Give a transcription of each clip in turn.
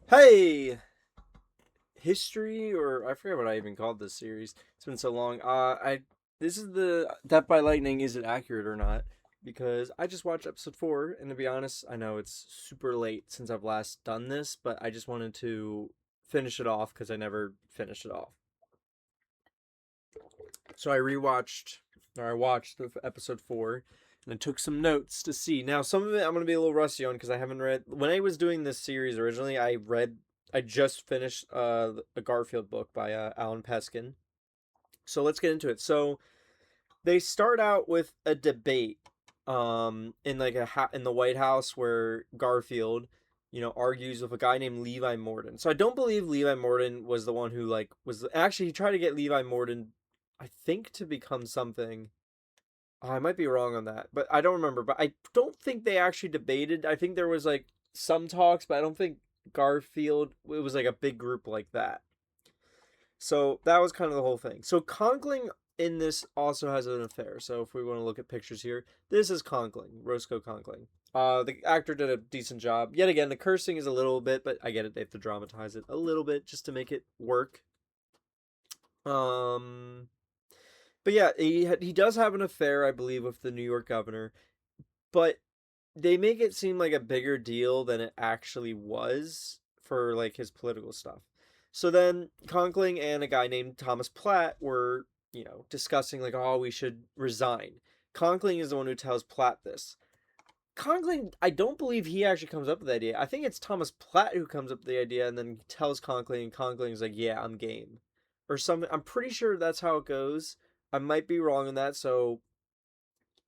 Hey, history, or I forget what I even called this series. It's been so long. I This is the Death by Lightning. Is it accurate or not? Because I just watched episode 4, and to be honest, I know it's super late since I've last done this, but I just wanted to finish it off because I never finished it off. So I watched the episode 4, and I took some notes to see. Now, some of it I'm gonna be a little rusty on because I haven't read. When I was doing this series originally, I just finished a Garfield book by Alan Peskin. So let's get into it. So they start out with a debate, in like in the White House where Garfield, argues with a guy named Levi Morden. So I don't believe Levi Morden was the one who was actually he tried to get Levi Morden, I think, to become something. Oh, I might be wrong on that, but I don't remember. But I don't think they actually debated. I think there was like some talks, but I don't think Garfield, it was like a big group like that. So that was kind of the whole thing. So Conkling in this also has an affair. So if we want to look at pictures here, this is Conkling, Roscoe Conkling. The actor did a decent job. Yet again, the cursing is a little bit, but I get it. They have to dramatize it a little bit just to make it work. Um, but yeah, he does have an affair, I believe, with the New York governor. But they make it seem like a bigger deal than it actually was for like his political stuff. So then Conkling and a guy named Thomas Platt were, discussing like, oh, we should resign. Conkling is the one who tells Platt this. Conkling, I don't believe he actually comes up with the idea. I think it's Thomas Platt who comes up with the idea and then tells Conkling, and Conkling's like, yeah, I'm game. Or something. I'm pretty sure that's how it goes. I might be wrong on that, so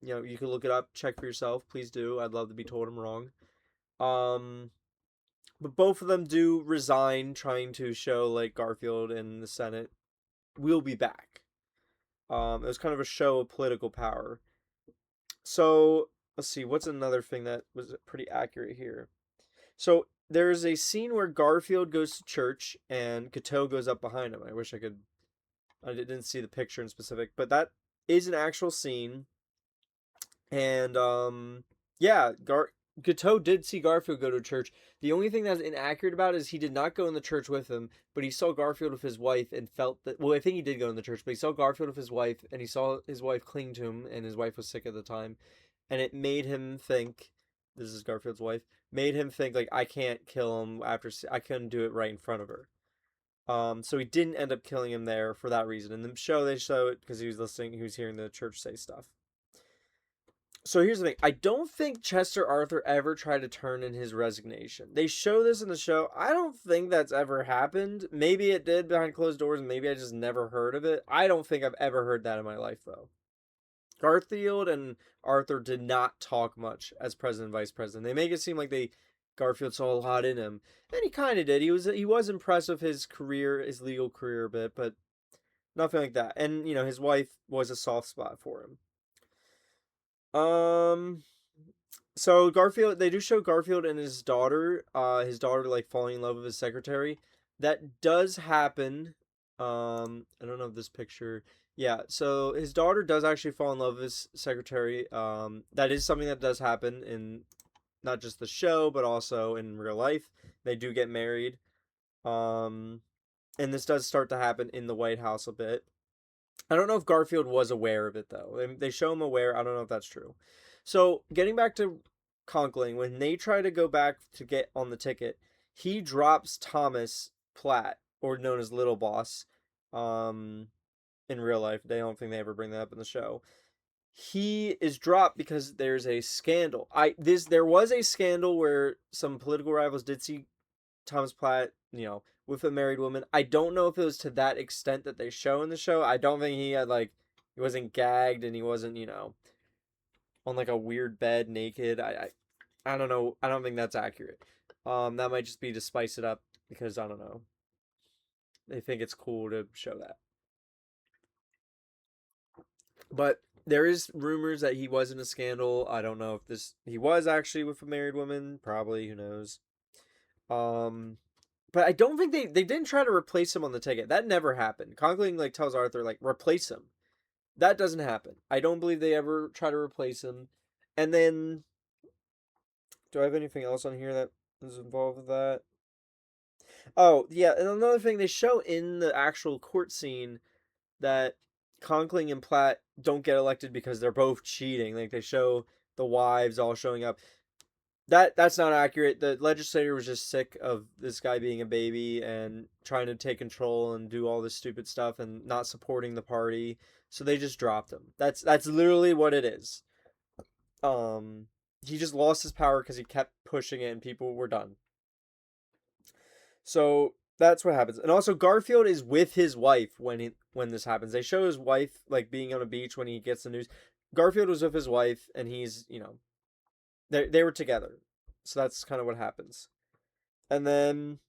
you can look it up, check for yourself. Please do. I'd love to be told I'm wrong. Um, but both of them do resign, trying to show like Garfield in the Senate will be back. It was kind of a show of political power. So let's see, what's another thing that was pretty accurate here? So there's a scene where Garfield goes to church and Cato goes up behind him. I wish I could. I didn't see the picture in specific, but that is an actual scene. And yeah, Gateau did see Garfield go to church. The only thing that's inaccurate about it is he did not go in the church with him, but he saw Garfield with his wife and felt that. Well, I think he did go in the church, but he saw Garfield with his wife, and he saw his wife cling to him, and his wife was sick at the time, and it made him think. This is Garfield's wife. Made him think like I can't kill him after I couldn't do it right in front of her. So he didn't end up killing him there for that reason. In the show, they show it because he was listening, he was hearing the church say stuff. So here's the thing. I don't think Chester Arthur ever tried to turn in his resignation. They show this in the show. I don't think that's ever happened. Maybe it did behind closed doors, and maybe I just never heard of it. I don't think I've ever heard that in my life, though. Garfield and Arthur did not talk much as president and vice president. They make it seem like Garfield saw a lot in him, and he kind of did. He was impressed with his career, his legal career a bit, but nothing like that. And his wife was a soft spot for him. Um, So Garfield, they do show Garfield and his daughter. His daughter like falling in love with his secretary. That does happen. I don't know if this picture. Yeah, so his daughter does actually fall in love with his secretary. That is something that does happen in not just the show, but also in real life. They do get married. Um, and this does start to happen in the White House a bit. I don't know if Garfield was aware of it though. They show him aware. I don't know if that's true. So getting back to Conkling, when they try to go back to get on the ticket, he drops Thomas Platt, or known as Little Boss, um, in real life. They don't think they ever bring that up in the show. He is dropped because there's a scandal. There was a scandal where some political rivals did see Thomas Platt, with a married woman. I don't know if it was to that extent that they show in the show. I don't think he wasn't gagged and he wasn't, on like a weird bed naked. I don't know. I don't think that's accurate. That might just be to spice it up because I don't know. They think it's cool to show that. But there is rumors that he was in a scandal. I don't know if he was actually with a married woman. Probably, who knows. Um, but I don't think they didn't try to replace him on the ticket. That never happened. Conkling like tells Arthur like replace him. That doesn't happen. I don't believe they ever try to replace him. And then, do I have anything else on here that is involved with that? Oh, yeah, and another thing they show in the actual court scene that Conkling and Platt don't get elected because they're both cheating. Like they show the wives all showing up. That's not accurate. The legislator was just sick of this guy being a baby and trying to take control and do all this stupid stuff and not supporting the party. So they just dropped him. That's literally what it is. Um he just lost his power because he kept pushing it and people were done. So that's what happens. And also Garfield is with his wife when this happens. They show his wife like being on a beach when he gets the news. Garfield was with his wife and he's, they were together. So that's kind of what happens. And then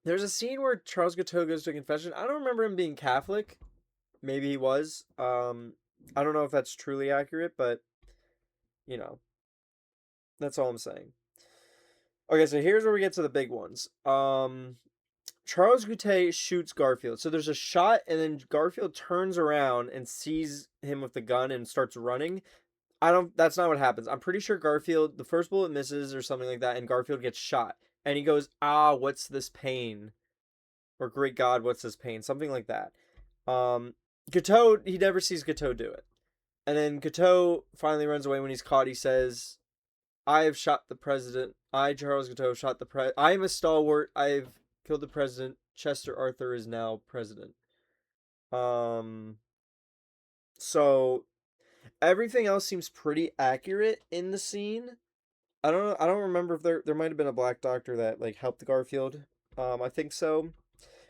there's a scene where Charles Gateau goes to a confession. I don't remember him being Catholic. Maybe he was. I don't know if that's truly accurate, but you know, that's all I'm saying. Okay, so here's where we get to the big ones. Charles Goutet shoots Garfield. So there's a shot, and then Garfield turns around and sees him with the gun and starts running. I don't. That's not what happens. I'm pretty sure Garfield, the first bullet misses or something like that, and Garfield gets shot. And he goes, "Ah, what's this pain?" Or "Great God, what's this pain?" Something like that. Gateau, he never sees Gateau do it. And then Gateau finally runs away when he's caught. He says, I have shot the president. I, Charles Gateau, shot the I am a stalwart. I've killed the president. Chester Arthur is now president. Um, so everything else seems pretty accurate in the scene. I don't know. I don't remember if there might have been a black doctor that like helped Garfield. I think so.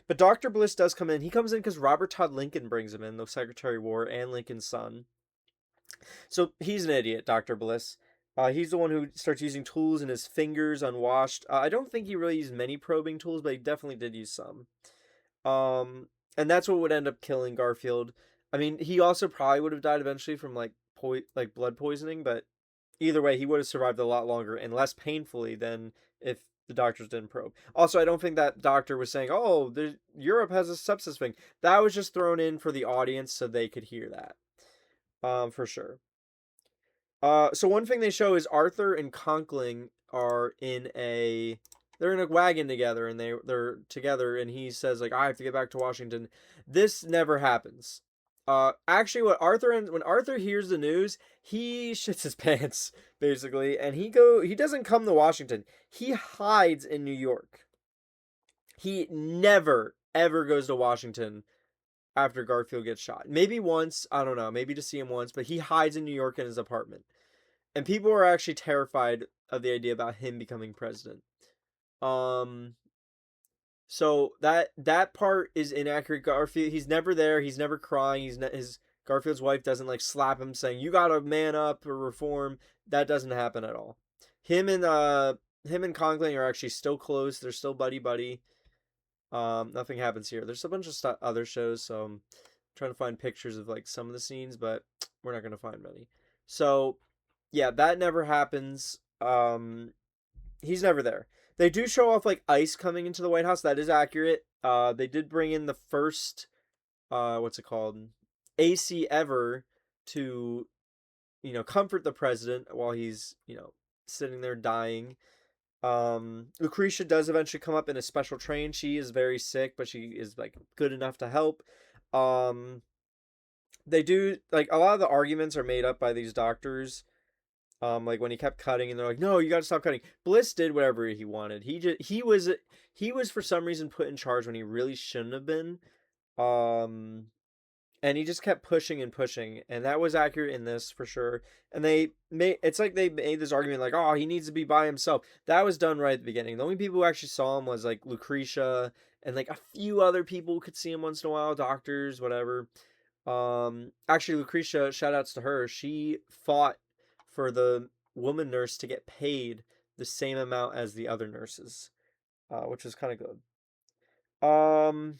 But Dr. Bliss does come in. He comes in because Robert Todd Lincoln brings him in, the Secretary of War and Lincoln's son. So he's an idiot, Dr. Bliss. He's the one who starts using tools in his fingers unwashed. I don't think he really used many probing tools, but he definitely did use some. Um, and that's what would end up killing Garfield. I mean, he also probably would have died eventually from like blood poisoning, but either way, he would have survived a lot longer and less painfully than if the doctors didn't probe. Also, I don't think that doctor was saying, "Oh, Europe has a sepsis thing." That was just thrown in for the audience so they could hear that. For sure. So one thing they show is Arthur and Conkling are they're in a wagon together and they're together and he says like I have to get back to Washington. This never happens. Actually, when Arthur hears the news, he shits his pants basically, and he doesn't come to Washington. He hides in New York. He never ever goes to Washington after Garfield gets shot. Maybe once, I don't know, maybe to see him once, but he hides in New York in his apartment. And people are actually terrified of the idea about him becoming president. Um, so that part is inaccurate. Garfield, he's never there. He's never crying. His Garfield's wife doesn't like slap him saying you gotta man up or reform. That doesn't happen at all. Him and him and Conkling are actually still close. They're still buddy buddy. Nothing happens here. There's a bunch of other shows, so I'm trying to find pictures of like some of the scenes, but we're not gonna find many. So yeah, that never happens. He's never there. They do show off like ice coming into the White House. That is accurate. They did bring in the first what's it called, AC ever to comfort the president while he's sitting there dying. Lucretia does eventually come up in a special train. She is very sick, but she is like good enough to help. Um, they do like a lot of the arguments are made up by these doctors. Like when he kept cutting, and they're like, "No, you got to stop cutting." Bliss did whatever he wanted. He was for some reason put in charge when he really shouldn't have been. Um, and he just kept pushing and pushing, and that was accurate in this for sure. And they made this argument like, "Oh, he needs to be by himself." That was done right at the beginning. The only people who actually saw him was like Lucretia and like a few other people who could see him once in a while, doctors, whatever. Actually, Lucretia, shout outs to her. She fought for the woman nurse to get paid the same amount as the other nurses, which was kind of good.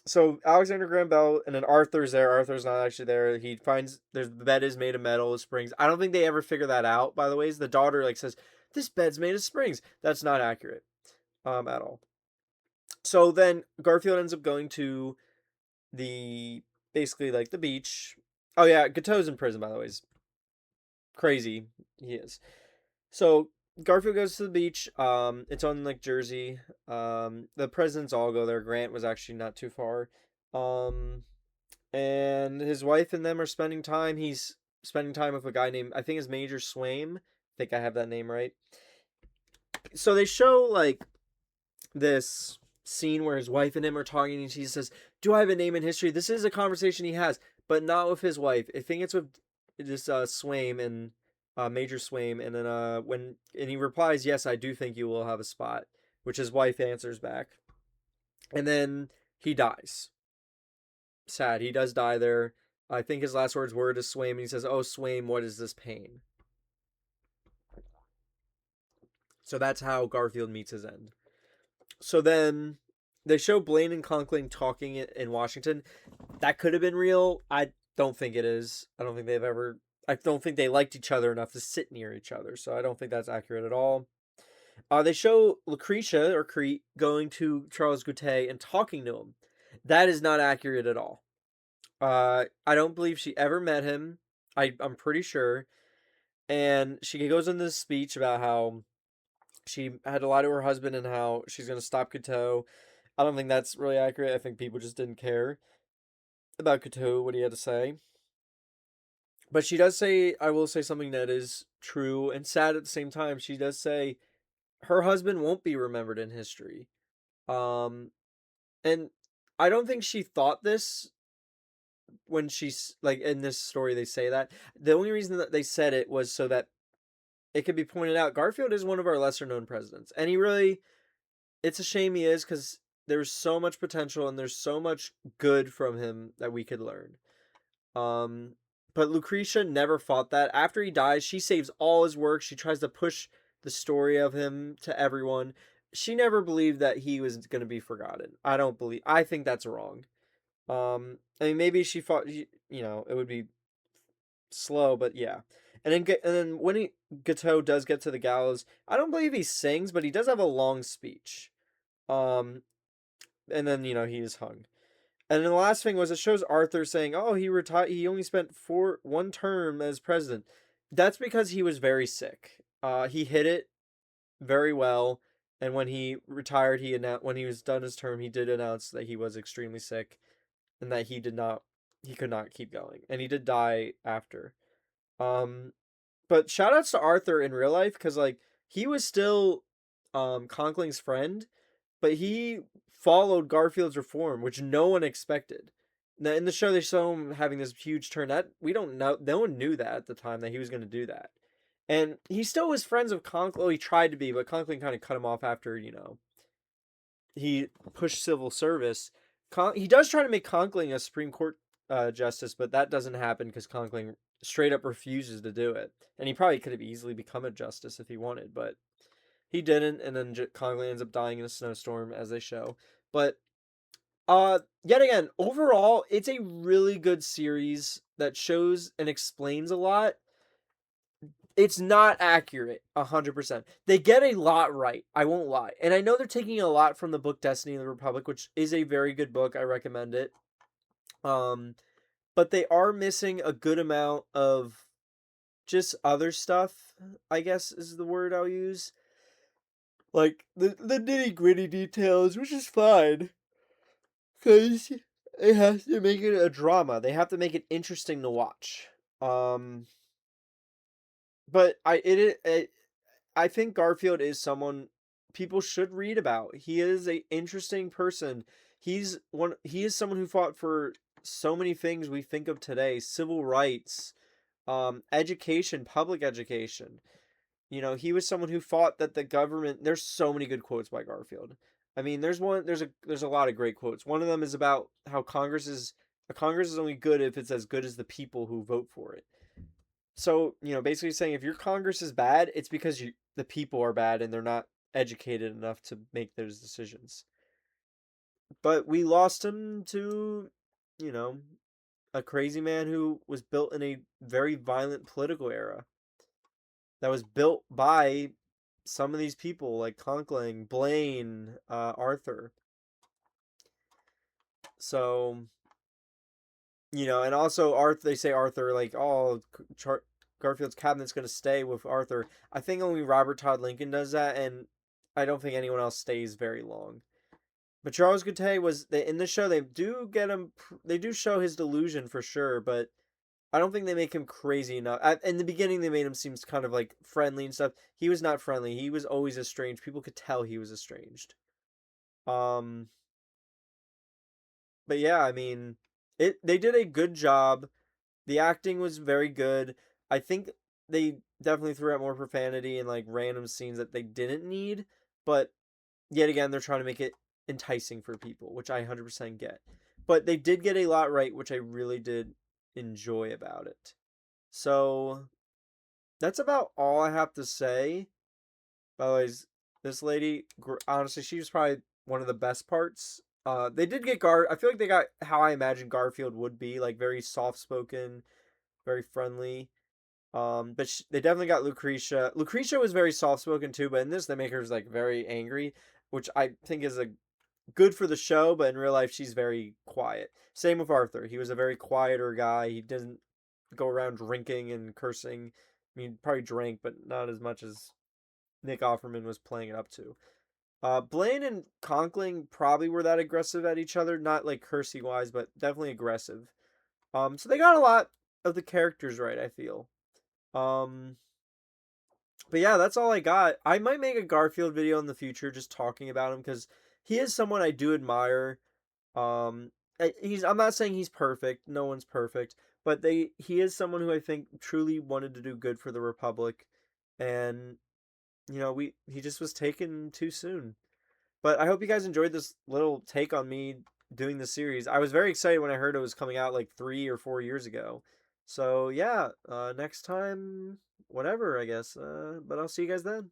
So Alexander Graham Bell and then Arthur's there. Arthur's not actually there. He finds the bed is made of metal, springs. I don't think they ever figure that out. By the way, the daughter like says this bed's made of springs. That's not accurate, at all. So then Garfield ends up going to the basically like the beach. Oh yeah, Gateau's in prison by the way. He's crazy. He is. So Garfield goes to the beach. It's on like Jersey. The presidents all go there. Grant was actually not too far. Um, and his wife and them are spending time. He's spending time with a guy named, I think is Major Swaim. I think I have that name right. So they show like this scene where his wife and him are talking, and she says, "Do I have a name in history?" This is a conversation he has, but not with his wife. I think it's with this Swaim and Major Swaim, and then when he replies, "Yes, I do think you will have a spot," which his wife answers back, and then he dies. Sad, he does die there. I think his last words were to Swaim, and he says, "Oh, Swaim, what is this pain?" So that's how Garfield meets his end. So then they show Blaine and Conkling talking in Washington. That could have been real. I don't think it is. I don't think they've ever. I don't think they liked each other enough to sit near each other. So I don't think that's accurate at all. They show Lucretia or Crete going to Charles Goutet and talking to him. That is not accurate at all. I don't believe she ever met him. I'm pretty sure. And she goes into this speech about how she had to lie to her husband and how she's going to stop Couteau. I don't think that's really accurate. I think people just didn't care about Couteau, what he had to say. But she does say, I will say something that is true and sad at the same time. She does say her husband won't be remembered in history. Um, and I don't think she thought this when she's like in this story. They say that the only reason that they said it was so that it could be pointed out. Garfield is one of our lesser known presidents, and he really, it's a shame he is because there's so much potential and there's so much good from him that we could learn. Um, but Lucretia never fought that. After he dies, she saves all his work. She tries to push the story of him to everyone. She never believed that he was going to be forgotten. I don't believe. I think that's wrong. I mean, maybe she fought. It would be slow, but yeah. And then when Gateau does get to the gallows, I don't believe he sings, but he does have a long speech. Um, and then he is hung. And then the last thing was it shows Arthur saying, "Oh, he retired. He only spent one term as president." That's because he was very sick. He hit it very well, and when he retired, when he was done his term, he did announce that he was extremely sick and that he could not keep going, and he did die after. Um, but shout outs to Arthur in real life because like he was still Conkling's friend, but he followed Garfield's reform, which no one expected. Now, in the show, they show him having this huge turn. That we don't know. No one knew that at the time that he was going to do that. And he still was friends with Conkling. Well, he tried to be, but Conkling kind of cut him off after he pushed civil service. He does try to make Conkling a Supreme Court justice, but that doesn't happen because Conkling straight up refuses to do it. And he probably could have easily become a justice if he wanted, but he didn't. And then Conkling ends up dying in a snowstorm, as they show. But yet again, overall, it's a really good series that shows and explains a lot. It's not accurate 100%. They get a lot right. I won't lie. And I know they're taking a lot from the book Destiny of the Republic, which is a very good book. I recommend it. Um, but they are missing a good amount of just other stuff, I guess is the word I'll use. Like the nitty gritty details, which is fine. Because it has to make it a drama. They have to make it interesting to watch. Um, but I think Garfield is someone people should read about. He is a interesting person. He is someone who fought for so many things we think of today, civil rights, education, public education. He was someone who fought that the government there's so many good quotes by Garfield. I mean, there's a lot of great quotes. One of them is about how Congress is only good if it's as good as the people who vote for it. So, basically saying if your Congress is bad, it's because the people are bad and they're not educated enough to make those decisions. But we lost him to, you know, a crazy man who was built in a very violent political era that was built by some of these people like Conkling, Blaine, Arthur. So, and also Arthur, they say Arthur like, oh, Garfield's cabinet's going to stay with Arthur. I think only Robert Todd Lincoln does that, and I don't think anyone else stays very long. But Charles Goutet was in the show. They do get him. They do show his delusion for sure, but I don't think they make him crazy enough. In the beginning, they made him seem kind of like friendly and stuff. He was not friendly. He was always estranged. People could tell he was estranged. Um, but yeah, I mean, it. They did a good job. The acting was very good. I think they definitely threw out more profanity and like random scenes that they didn't need, but yet again, they're trying to make it enticing for people, which I 100% get. But they did get a lot right, which I really did enjoy about it. So that's about all I have to say. By the way, this lady, honestly, she was probably one of the best parts. They did get I feel like they got how I imagined Garfield would be, like very soft spoken, very friendly. But they definitely got Lucretia. Lucretia was very soft spoken too, but in this they make her like very angry, which I think is a good for the show. But in real life, she's very quiet. Same with Arthur. He was a very quieter guy. He didn't go around drinking and cursing. I mean, probably drank, but not as much as Nick Offerman was playing it up to. Blaine and Conkling probably were that aggressive at each other, not like cursing wise, but definitely aggressive. So they got a lot of the characters right, I feel. Um, but yeah, that's all I got. I might make a Garfield video in the future just talking about him because he is someone I do admire. Um, I'm not saying he's perfect. No one's perfect, but he is someone who I think truly wanted to do good for the Republic, and he just was taken too soon. But I hope you guys enjoyed this little take on me doing the series. I was very excited when I heard it was coming out like 3 or 4 years ago. So yeah, next time, whatever, I guess. But I'll see you guys then.